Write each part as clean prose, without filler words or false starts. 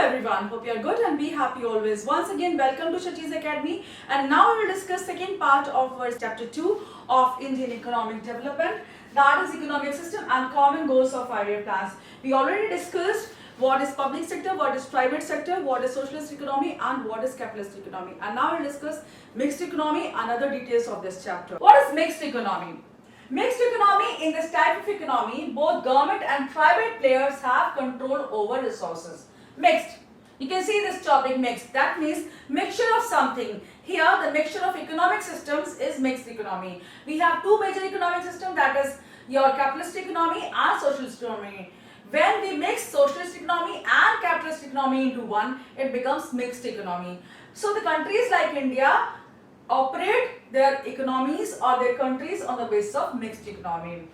everyone, hope you are good and be happy always. Once again, welcome to Shachis Academy, and now we will discuss second part of our chapter 2 of Indian economic development, that is economic system and common goals of 5-year plans. We already discussed what is public sector, what is private sector, what is socialist economy and what is capitalist economy, and now we will discuss mixed economy and other details of this chapter. What is mixed economy? Mixed economy, in this type of economy, both government and private players have control over resources. Mixed. You can see this topic mixed. That means mixture of something. Here the mixture of economic systems is mixed economy. We have two major economic systems, that is your capitalist economy and socialist economy. When we mix socialist economy and capitalist economy into one, it becomes mixed economy. So the countries like India operate their economies or their countries on the basis of mixed economy.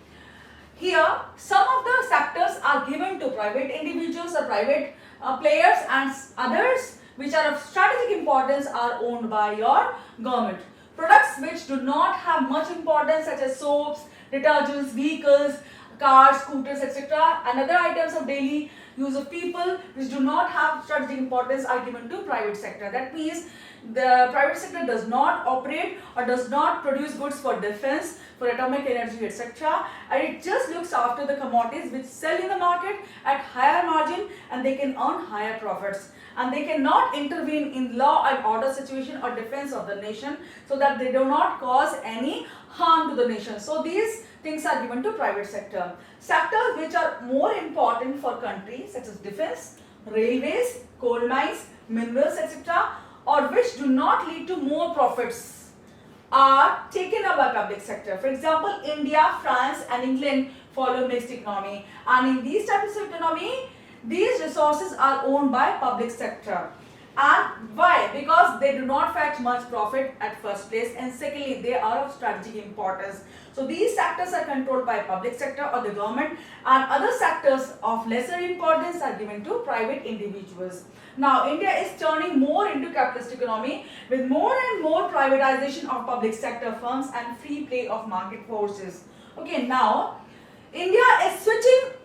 Here, some of the sectors are given to private individuals or private players, and others which are of strategic importance are owned by your government. Products which do not have much importance, such as soaps, detergents, vehicles, cars, scooters, etc., and other items of daily use of people which do not have strategic importance are given to private sector. That means the private sector does not operate or does not produce goods for defense, for atomic energy, etc., and it just looks after the commodities which sell in the market at higher margin and they can earn higher profits, and they cannot intervene in law and order situation or defense of the nation, so that they do not cause any harm to the nation. So these things are given to private sector. Sectors which are more important for countries, such as defense, railways, coal mines, minerals, etc., or which do not lead to more profits, are taken up by public sector. For example, India, France and England follow mixed economy, and in these types of economy, these resources are owned by public sector. And why? Because they do not fetch much profit at first place, and secondly, they are of strategic importance. So these sectors are controlled by public sector or the government, and other sectors of lesser importance are given to private individuals. Now, India is turning more into capitalist economy with more and more privatization of public sector firms and free play of market forces. Okay, now India is switching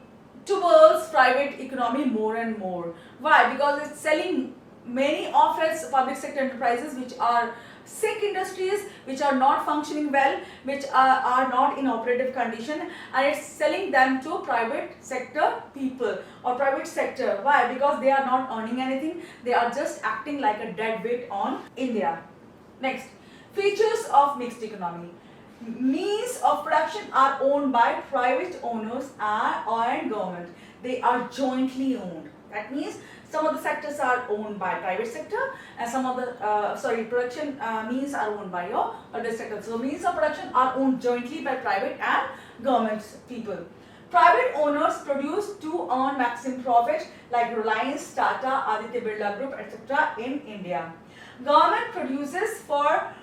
towards private economy more and more. Why? Because it's selling many of its public sector enterprises which are sick industries, which are not functioning well, which are not in operative condition, and it's selling them to private sector people or private sector. Why? Because they are not earning anything, they are just acting like a dead weight on India. Next, features of mixed economy. Means of production are owned by private owners and government. They are jointly owned. That means some of the sectors are owned by private sector, and some of the production means are owned by your other sector. So means of production are owned jointly by private and government people. Private owners produce to earn maximum profit, like Reliance, Tata, Aditya Birla Group, etc. in India. Government produces for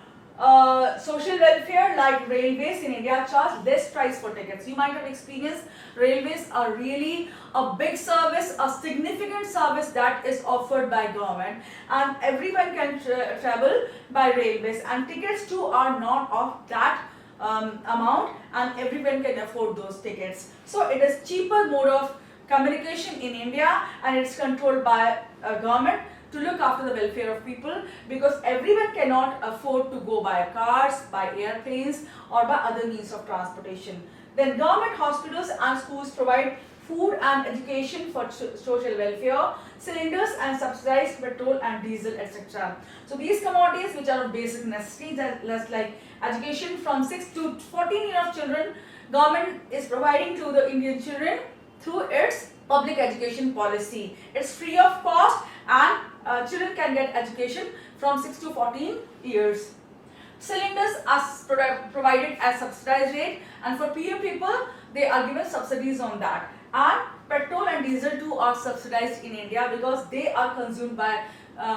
social welfare, like railways in India charge less price for tickets. You might have experienced railways are really a big service, a significant service that is offered by government, and everyone can travel by railways, and tickets too are not of that amount, and everyone can afford those tickets. So it is cheaper mode of communication in India, and it's controlled by government to look after the welfare of people, because everyone cannot afford to go by cars, by airplanes or by other means of transportation. Then government hospitals and schools provide food and education for social welfare, cylinders and subsidized petrol and diesel, etc. So these commodities which are of basic necessity, just like education from 6 to 14 years of children, government is providing to the Indian children through its public education policy. It's free of cost, and children can get education from 6 to 14 years. Cylinders are provided at subsidized rate, and for poor people they are given subsidies on that. And petrol and diesel too are subsidized in India, because they are consumed by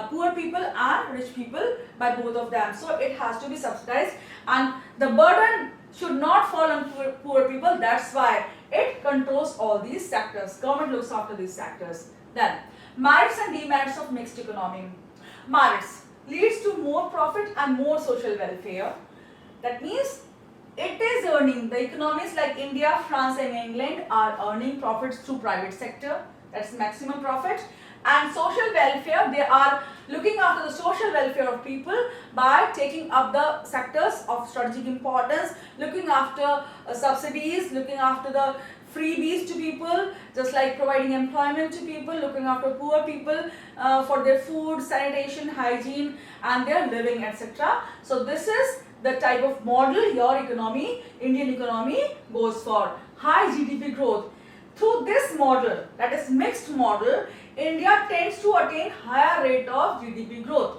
poor people and rich people, by both of them. So it has to be subsidized, and the burden should not fall on poor people. That's why it controls all these sectors. Government looks after these sectors. Then, merits and demerits of mixed economy. Merits leads to more profit and more social welfare. That means it is earning. The economies like India, France and England are earning profits through private sector. That's maximum profit. And social welfare, they are looking after the social welfare of people by taking up the sectors of strategic importance, looking after subsidies, looking after the freebies to people, just like providing employment to people, looking after poor people for their food, sanitation, hygiene and their living, etc. So this is the type of model your economy, Indian economy goes for. High GDP growth. Through this model, that is mixed model, India tends to attain higher rate of GDP growth.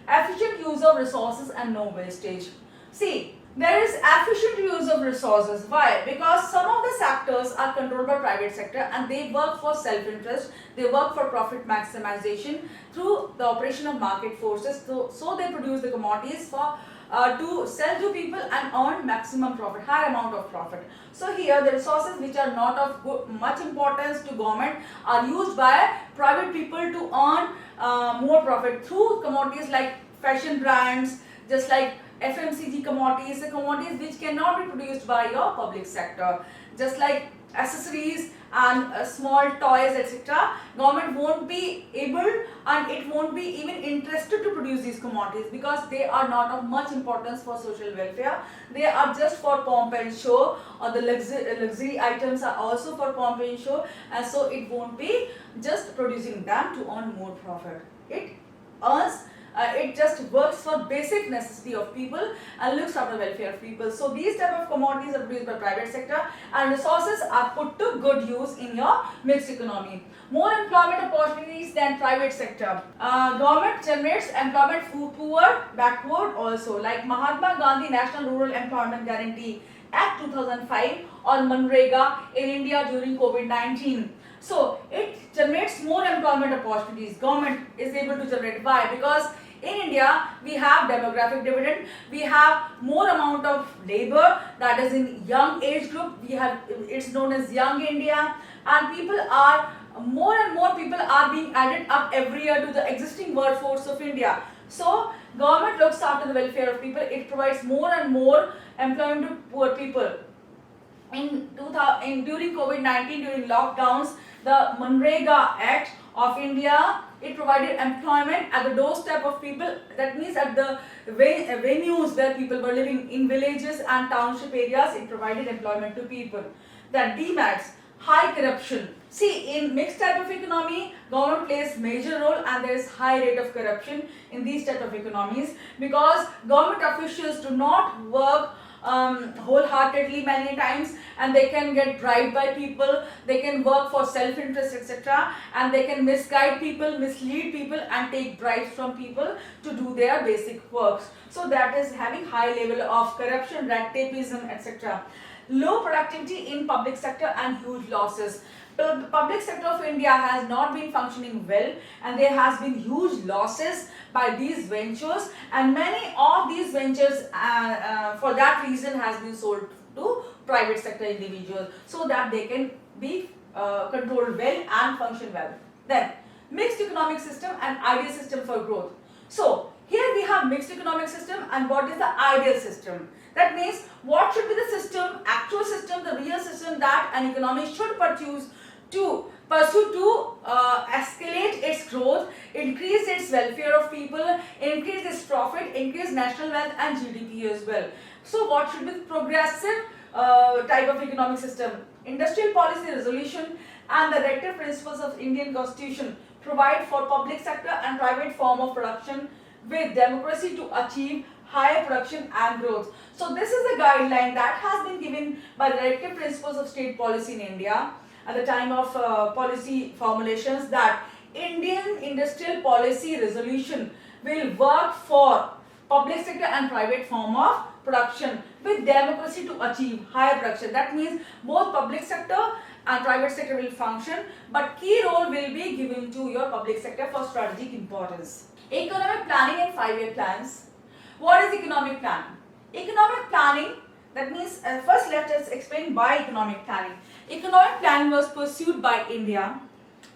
Efficient use of resources and no wastage. See, there is efficient use of resources. Why? Because some of the sectors are controlled by private sector and they work for self-interest. They work for profit maximization through the operation of market forces. So they produce the commodities for to sell to people and earn maximum profit, high amount of profit. So here the resources which are not of much importance to government are used by private people to earn more profit through commodities like fashion brands, just like FMCG commodities, the commodities which cannot be produced by your public sector, just like accessories and small toys, etc. Government won't be able and it won't be even interested to produce these commodities because they are not of much importance for social welfare. They are just for pomp and show, or the luxury items are also for pomp and show, and so it won't be just producing them to earn more profit. It earns it just works for basic necessity of people and looks after welfare of people. So these type of commodities are produced by private sector and resources are put to good use in your mixed economy. More employment opportunities than private sector. Government generates employment for poor, backward also, like Mahatma Gandhi National Rural Employment Guarantee Act 2005 or Manrega in India during COVID-19. So it generates more employment opportunities. Government is able to generate. Why? Because in India we have demographic dividend, we have more amount of labor that is in young age group, we have, it's known as Young India, and people are, more and more people are being added up every year to the existing workforce of India. So government looks after the welfare of people, it provides more and more employment to poor people. During COVID-19, during lockdowns, the Manrega Act of India, it provided employment at the doorstep of people. That means at the venues where people were living in villages and township areas, it provided employment to people. Then DMATs, high corruption. See, in mixed type of economy, government plays major role and there is high rate of corruption in these type of economies because government officials do not work wholeheartedly many times, and they can get bribed by people, they can work for self-interest, etc., and they can misguide people, mislead people and take bribes from people to do their basic works. So that is having high level of corruption, red tapeism, etc. Low productivity in public sector and huge losses. The public sector of India has not been functioning well and there has been huge losses by these ventures, and many of these ventures for that reason has been sold to private sector individuals so that they can be controlled well and function well. Then mixed economic system and ideal system for growth. So here we have mixed economic system and what is the ideal system. That means what should be the system, actual system, the real system that an economy should pursue to escalate its growth, increase its welfare of people, increase its profit, increase national wealth and GDP as well. So what should be the progressive type of economic system? Industrial policy resolution and the directive principles of Indian Constitution provide for public sector and private form of production with democracy to achieve higher production and growth. So this is the guideline that has been given by the directive principles of state policy in India at the time of policy formulations, that Indian industrial policy resolution will work for public sector and private form of production with democracy to achieve higher production. That means both public sector and private sector will function, but key role will be given to your public sector for strategic importance. Economic planning and 5-year plans. What is economic planning? Economic planning, that means first let us explain why economic planning. Economic planning was pursued by India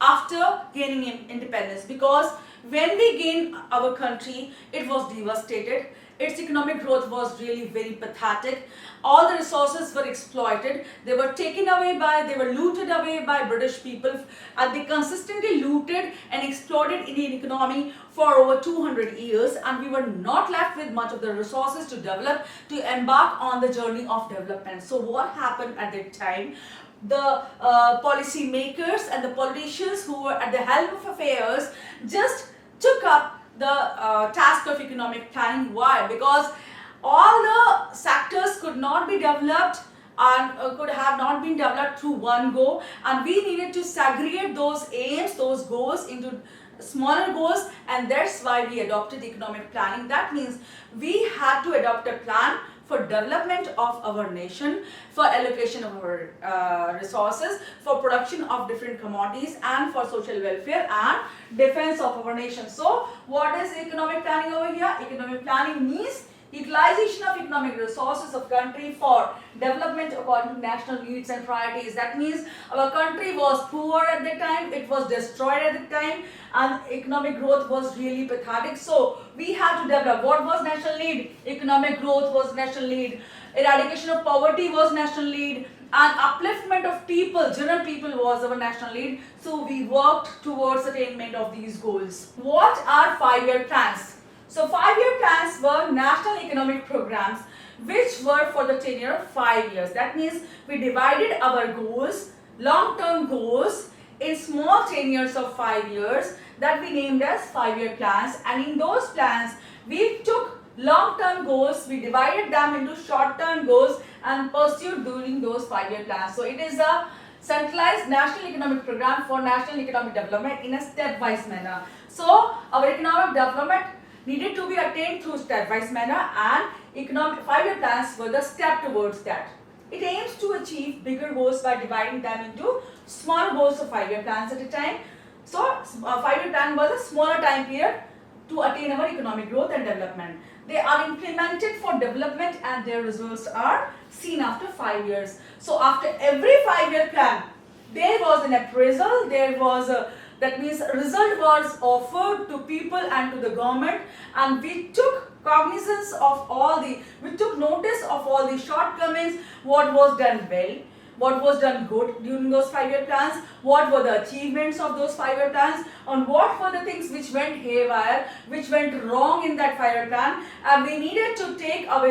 after gaining independence because when we gained our country, it was devastated. Its economic growth was really very pathetic. All the resources were exploited. They were taken away they were looted away by British people, and they consistently looted and exploited Indian economy for over 200 years, and we were not left with much of the resources to develop, to embark on the journey of development. So what happened at that time? The policy makers and the politicians who were at the helm of affairs just took up the task of economic planning. Why? Because all the sectors could not be developed and could have not been developed through one go, and we needed to segregate those aims, those goals into smaller goals, and that's why we adopted economic planning. That means we had to adopt a plan for development of our nation, for allocation of our resources, for production of different commodities, and for social welfare and defense of our nation. So what is economic planning over here? Economic planning means utilization of economic resources of country for development according to national needs and priorities. That means our country was poor at the time, it was destroyed at the time, and economic growth was really pathetic. So we had to develop. What was national need? Economic growth was national need. Eradication of poverty was national need. And upliftment of people, general people, was our national need. So we worked towards attainment of these goals. What are 5-year plans? So 5-year plans were national economic programs which were for the tenure of 5 years. That means we divided our goals, long-term goals, in small tenures of 5 years that we named as 5-year plans. And in those plans, we took long-term goals, we divided them into short-term goals and pursued during those 5-year plans. So it is a centralized national economic program for national economic development in a stepwise manner. So our economic development needed to be attained through stepwise manner, and economic 5-year plans were the step towards that. It aims to achieve bigger goals by dividing them into smaller goals of 5-year plans at a time. So a 5-year plan was a smaller time period to attain our economic growth and development. They are implemented for development and their results are seen after 5 years. So after every 5-year plan, there was an appraisal, there was a that means a result was offered to people and to the government, and we took cognizance of we took notice of all the shortcomings, what was done well, what was done good during those 5-year plans, what were the achievements of those 5-year plans, and what were the things which went haywire, which went wrong in that 5-year plan, and we needed to take up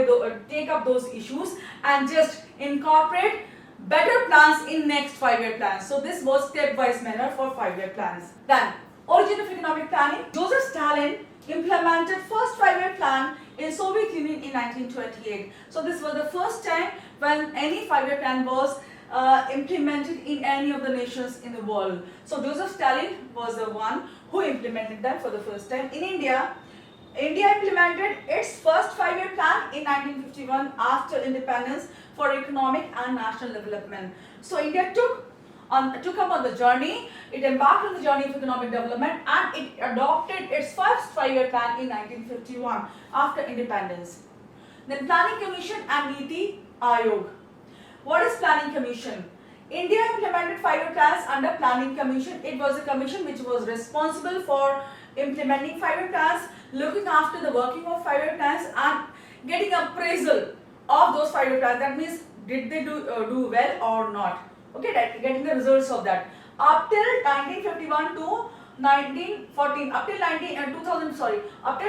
those issues and just incorporate better plans in next 5-year plans. So this was stepwise manner for 5-year plans. Then, origin of economic planning. Joseph Stalin implemented first 5-year plan in Soviet Union in 1928. So this was the first time when any 5-year plan was implemented in any of the nations in the world. So Joseph Stalin was the one who implemented them for the first time. In India implemented its first 5-year plan in 1951 after independence for economic and national development. So India took up on the journey, it embarked on the journey of economic development, and it adopted its first 5-year plan in 1951 after independence. Then Planning Commission and Niti Aayog. What is Planning Commission? India implemented 5-year plans under Planning Commission. It was a commission which was responsible for implementing 5-year plans, looking after the working of 5-year plans and getting appraisal of those 5-year plans. That means did they do well or not? Okay, getting the results of that. Up till 1951 to 1914, up till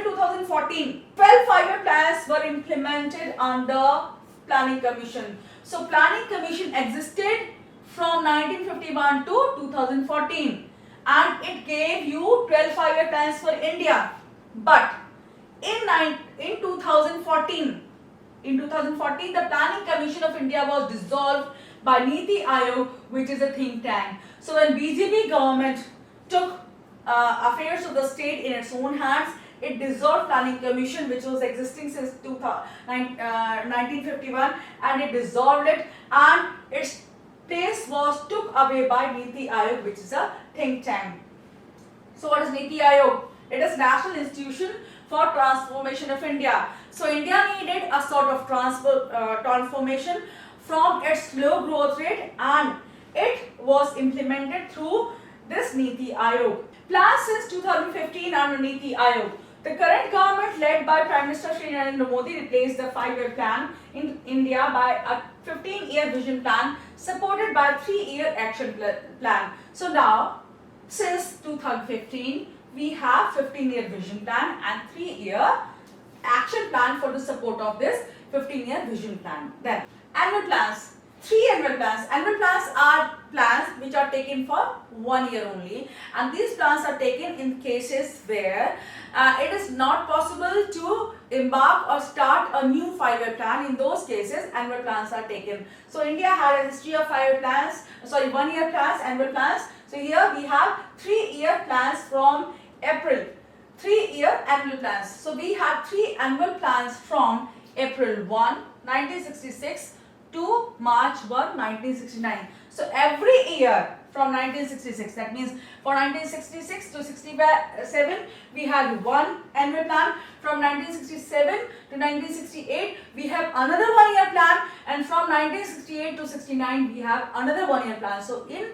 2014, 12 5-year plans were implemented under Planning Commission. So Planning Commission existed from 1951 to 2014, and it gave you 12 5-year plans for India. But in 2014, the Planning Commission of India was dissolved by Niti Aayog, which is a think tank. So when BJP government took affairs of the state in its own hands, it dissolved Planning Commission, which was existing since 1951, and it dissolved it, and its place was took away by Niti Aayog, which is a think tank. So what is Niti Aayog? It is National Institution for Transformation of India. So India needed a sort of transformation from its slow growth rate, and it was implemented through this Niti Aayog. Plans since 2015 under Niti Aayog. The current government led by Prime Minister Shri Narendra Modi replaced the 5-year plan in India by a 15-year vision plan supported by a 3-year action plan. So now, since 2015, we have 15-year vision plan and 3-year action plan for the support of this 15-year vision plan. Then, annual plans. 3 annual plans. Annual plans are plans which are taken for 1 year only, and these plans are taken in cases where it is not possible to embark or start a new 5-year plan. In those cases, annual plans are taken. So India had a history of 5-year plans, 1-year plans, annual plans. So here we have 3-year plans from April. 3-year annual plans. So we had 3 annual plans from April 1, 1966 to March 1, 1969. So every year from 1966, that means for 1966 to 67, we had 1 annual plan. From 1967 to 1968, we have another 1-year plan, and from 1968 to 69, we have another 1-year plan. So in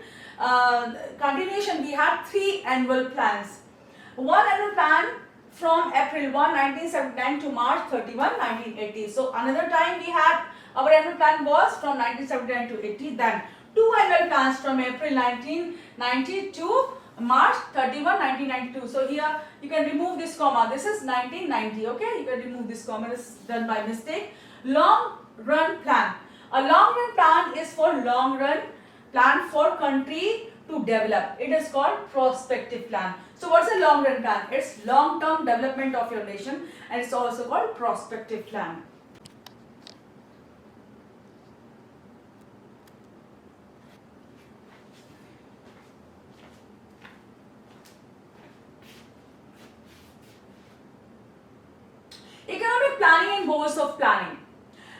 continuation, we had 3 annual plans. 1 annual plan from April 1, 1979 to March 31, 1980. So another time we had our annual plan was from 1979 to 80. Then 2 annual plans from April 1990 to March 31, 1992. So here you can remove this comma. This is 1990. Okay, you can remove this comma. This is done by mistake. Long run plan. A long run plan is for long run plan for country to develop. It is called prospective plan. So what's a long run plan? It's long term development of your nation, and it's also called prospective plan. Economic planning and goals of planning.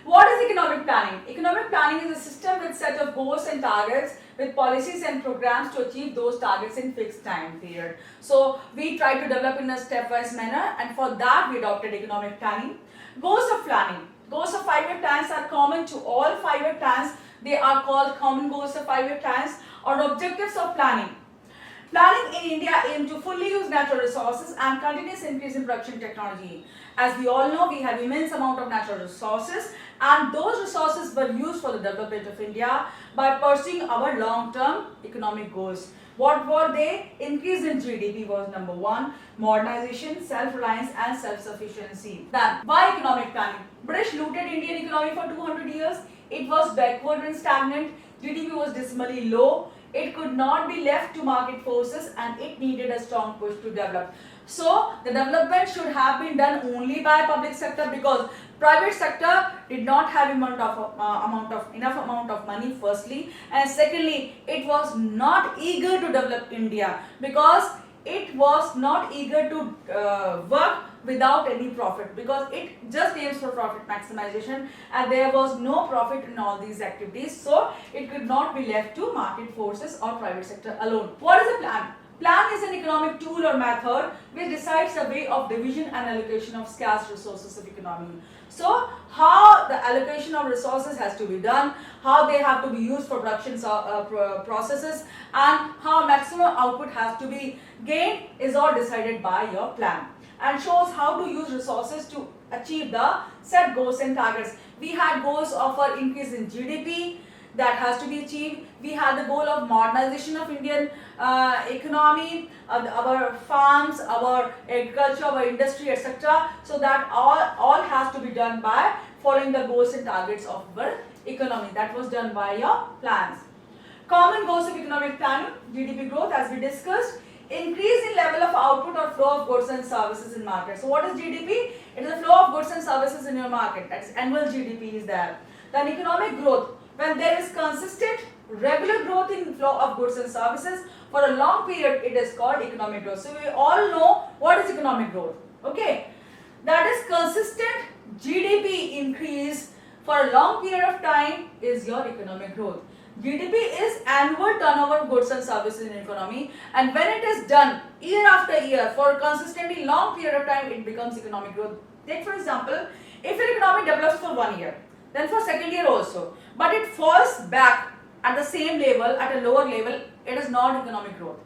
What is economic planning? Economic planning is a system with set of goals and targets with policies and programs to achieve those targets in fixed time period. So we try to develop in a stepwise manner, and for that we adopted economic planning. Goals of planning. Goals of 5-year plans are common to all 5-year plans. They are called common goals of 5-year plans or objectives of planning. Planning in India aims to fully use natural resources and continuous increase in production technology. As we all know, we have immense amount of natural resources, and those resources were used for the development of India by pursuing our long-term economic goals. What were they? Increase in GDP was number 1, modernization, self-reliance and self-sufficiency. Then, why economic planning? British looted Indian economy for 200 years. It was backward and stagnant. GDP was dismally low. It could not be left to market forces, and it needed a strong push to develop. So the development should have been done only by public sector, because private sector did not have enough amount of money firstly, and secondly it was not eager to develop India, because it was not eager to work without any profit, because it just aims for profit maximization, and there was no profit in all these activities, so it could not be left to market forces or private sector alone. What is a plan? Plan is an economic tool or method which decides the way of division and allocation of scarce resources of economy. So, how the allocation of resources has to be done, how they have to be used for production processes, and how maximum output has to be gained is all decided by your plan, and shows how to use resources to achieve the set goals and targets. We had goals of our increase in GDP, that has to be achieved. We had the goal of modernization of Indian economy, our farms, our agriculture, our industry, etc. So that all has to be done by following the goals and targets of our economy. That was done by your plans. Common goals of economic planning: GDP growth, as we discussed. Increase in level of output or flow of goods and services in market. So what is GDP? It is the flow of goods and services in your market. That's annual GDP is there. Then economic growth. When there is consistent, regular growth in flow of goods and services for a long period, it is called economic growth. So we all know what is economic growth. Okay, that is consistent GDP increase for a long period of time is your economic growth. GDP is annual turnover of goods and services in economy, and when it is done year after year for a consistently long period of time, it becomes economic growth. Take for example, if an economy develops for 1 year, then for second year also, but it falls back at the same level, at a lower level, it is not economic growth.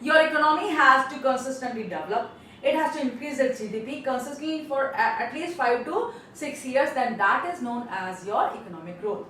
Your economy has to consistently develop. It has to increase its GDP consistently for at least 5 to 6 years, then that is known as your economic growth.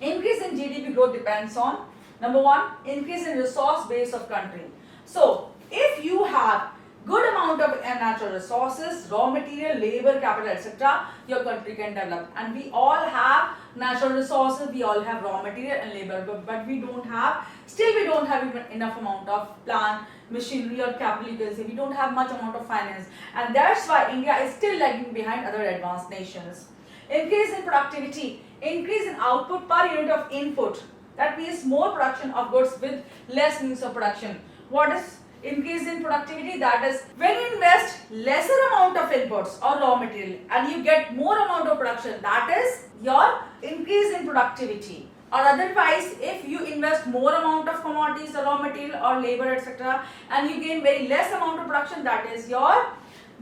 Increase in GDP growth depends on, number one, increase in resource base of country. So, if you have good amount of natural resources, raw material, labor, capital, etc., your country can develop. And we all have natural resources, we all have raw material and labor, but we don't have, still we don't have even enough amount of plant, machinery or capital, you can say. We don't have much amount of finance, and that's why India is still lagging behind other advanced nations. Increase in productivity, increase in output per unit of input. That means more production of goods with less means of production. What is increase in productivity? That is when you invest lesser amount of inputs or raw material and you get more amount of production, that is your increase in productivity. Or otherwise, if you invest more amount of commodities or raw material or labor, etc., and you gain very less amount of production, that is your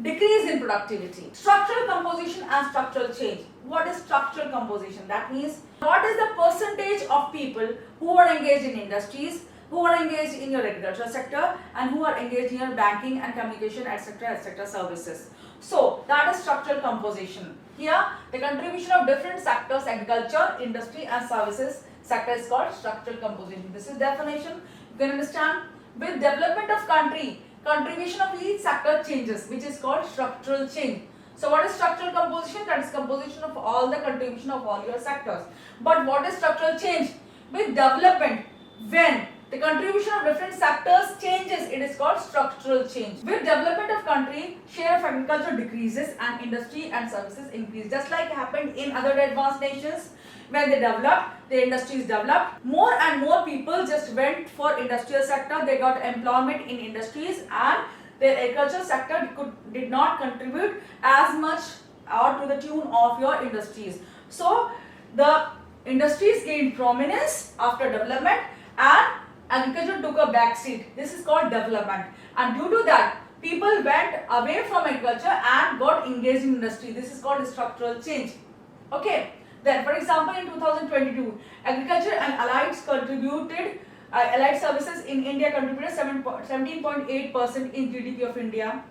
decrease in productivity. Structural composition and structural change. What is structural composition? That means what is the percentage of people who are engaged in industries, who are engaged in your agricultural sector, and who are engaged in your banking and communication, etc. services. So that is structural composition. Here the contribution of different sectors, agriculture, industry and services sector is called structural composition. This is definition. You can understand. With development of country, contribution of each sector changes, which is called structural change. So what is structural composition? That is composition of all the contribution of all your sectors. But what is structural change? With development, when the contribution of different sectors changes, it is called structural change. With development of country, share of agriculture decreases and industry and services increase. Just like happened in other advanced nations, when they developed, their industries developed, more and more people just went for industrial sector, they got employment in industries, and their agricultural sector did not contribute as much or to the tune of your industries. So the industries gained prominence after development and agriculture took a back seat. This is called development, and due to that people went away from agriculture and got engaged in industry. This is called structural change. Okay. Then, for example, in 2022, agriculture and allied services in India contributed 17.8% in GDP of India.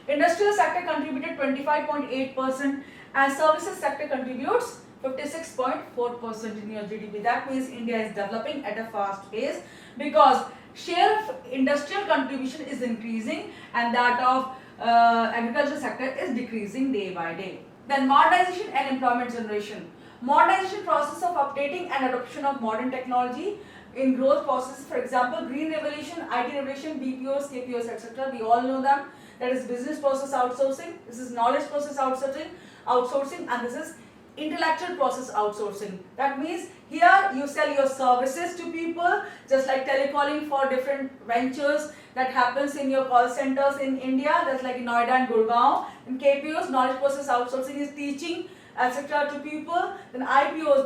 Industrial sector contributed 25.8% and services sector contributes 56.4% in your GDP. That means India is developing at a fast pace because share of industrial contribution is increasing and that of agriculture sector is decreasing day by day. Then modernization and employment generation. Modernization process of updating and adoption of modern technology in growth processes, for example, green revolution, IT revolution, BPOs, KPOs, etc. We all know them. That is business process outsourcing, this is knowledge process outsourcing, and this is intellectual process outsourcing. That means here you sell your services to people, just like telecalling for different ventures that happens in your call centers in India, that's like in Noida and Gurgaon. In KPOs, knowledge process outsourcing is teaching, etc. to people. Then IPOs,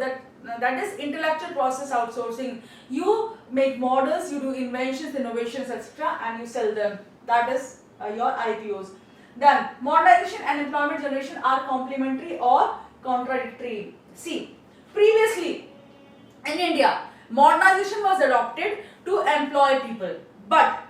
that is intellectual process outsourcing. You make models, you do inventions, innovations, etc. and you sell them. That is your IPOs. Then modernization and employment generation are complementary or contradictory. See, previously in India, modernization was adopted to employ people. But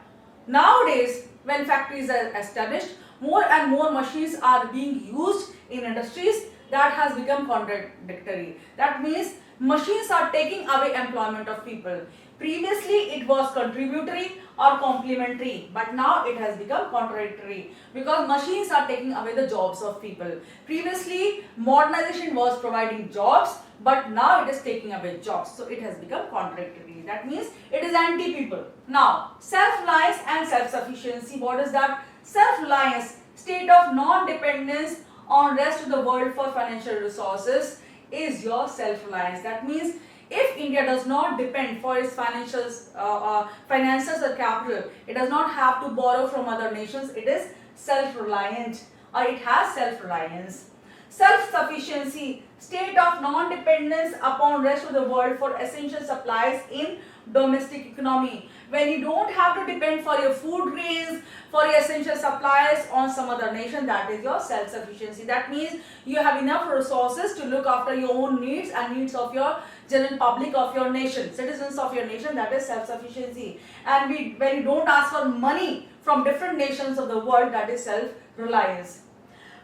nowadays, when factories are established, more and more machines are being used in industries. That has become contradictory. That means machines are taking away employment of people. Previously it was contributory or complementary, but now it has become contradictory because machines are taking away the jobs of people. Previously modernization was providing jobs, but now it is taking away jobs. So it has become contradictory. That means it is anti-people. Now, self-reliance and self-sufficiency. What is that? Self-reliance, state of non-dependence on rest of the world for financial resources, is your self-reliance. That means if India does not depend for its finances or capital, it does not have to borrow from other nations, it is self-reliant or it has self-reliance. Self-sufficiency, state of non-dependence upon rest of the world for essential supplies in domestic economy. when you don't have to depend for your food grains, for your essential supplies on some other nation. That is your self-sufficiency. That means you have enough resources to look after your own needs and needs of your general public of your nation, citizens of your nation. That is self-sufficiency. And when you don't ask for money from different nations of the world, that is self-reliance.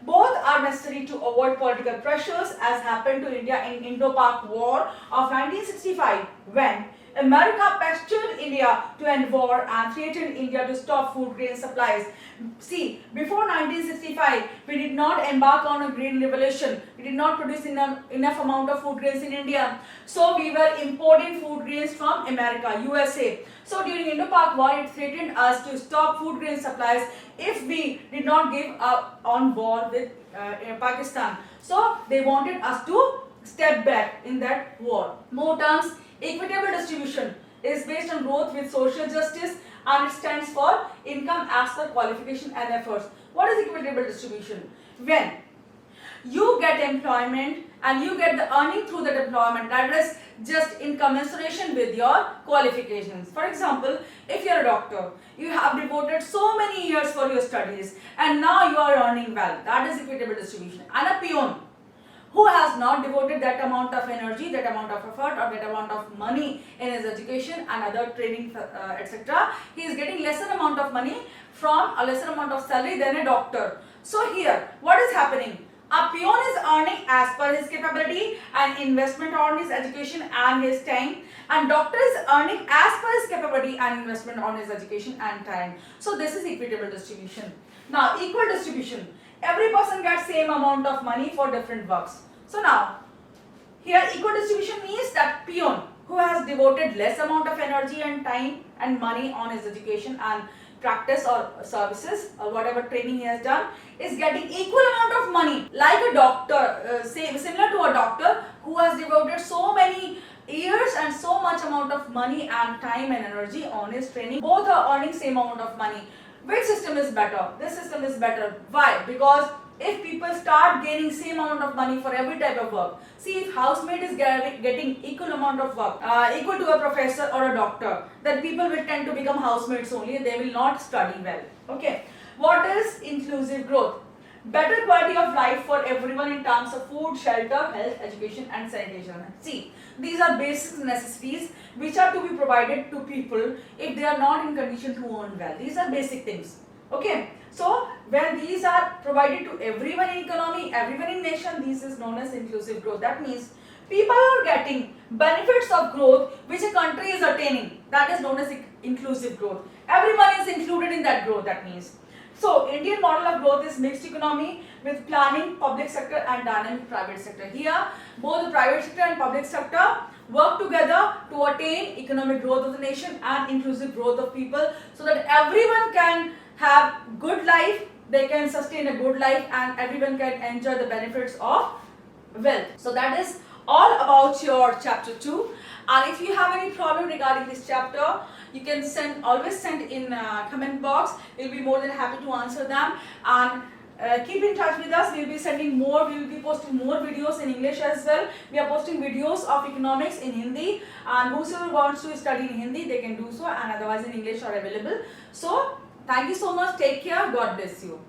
Both are necessary to avoid political pressures, as happened to India in Indo-Pak War of 1965, when America pestered India to end war and threatened India to stop food grain supplies. See, before 1965, we did not embark on a grain revolution. We did not produce enough amount of food grains in India. So we were importing food grains from America, USA. So during Indo-Pak War, it threatened us to stop food grain supplies if we did not give up on war with Pakistan. So they wanted us to step back in that war. More terms, equitable distribution is based on growth with social justice, and it stands for income as per qualification and efforts. What is equitable distribution? When you get employment and you get the earning through the employment, that is just in commensuration with your qualifications. For example, if you are a doctor, you have devoted so many years for your studies and now you are earning well. That is equitable distribution. And a peon who has not devoted that amount of energy, that amount of effort, or that amount of money in his education and other training, etc., he is getting lesser amount of money from a lesser amount of salary than a doctor. So here, what is happening? A peon is earning as per his capability and investment on his education and his time, and doctor is earning as per his capability and investment on his education and time. So this is equitable distribution. Now, equal distribution. Every person gets same amount of money for different works. So now, here equal distribution means that peon who has devoted less amount of energy and time and money on his education and practice or services or whatever training he has done is getting equal amount of money like a doctor, similar to a doctor who has devoted so many years and so much amount of money and time and energy on his training. Both are earning same amount of money. Which system is better? This system is better. Why? Because if people start gaining same amount of money for every type of work, see, if housemaid is getting equal amount of work, equal to a professor or a doctor, then people will tend to become housemaids only and they will not study well. Okay. What is inclusive growth? Better quality of life for everyone in terms of food, shelter, health, education and sanitation. See, these are basic necessities which are to be provided to people if they are not in condition to earn well. These are basic things. Okay. So, when these are provided to everyone in economy, everyone in nation, this is known as inclusive growth. That means people are getting benefits of growth which a country is attaining. That is known as inclusive growth. Everyone is included in that growth, that means. So, Indian model of growth is mixed economy with planning, public sector and dynamic private sector. Here, both the private sector and public sector work together to attain economic growth of the nation and inclusive growth of people so that everyone can have good life, they can sustain a good life and everyone can enjoy the benefits of wealth. So that is all about your chapter 2. And if you have any problem regarding this chapter, you can always send in comment box. We'll be more than happy to answer them. And keep in touch with us. We'll be sending more. We will be posting more videos in English as well. We are posting videos of economics in Hindi, and whosoever wants to study in Hindi, they can do so, and otherwise in English are available. So thank you so much. Take care. God bless you.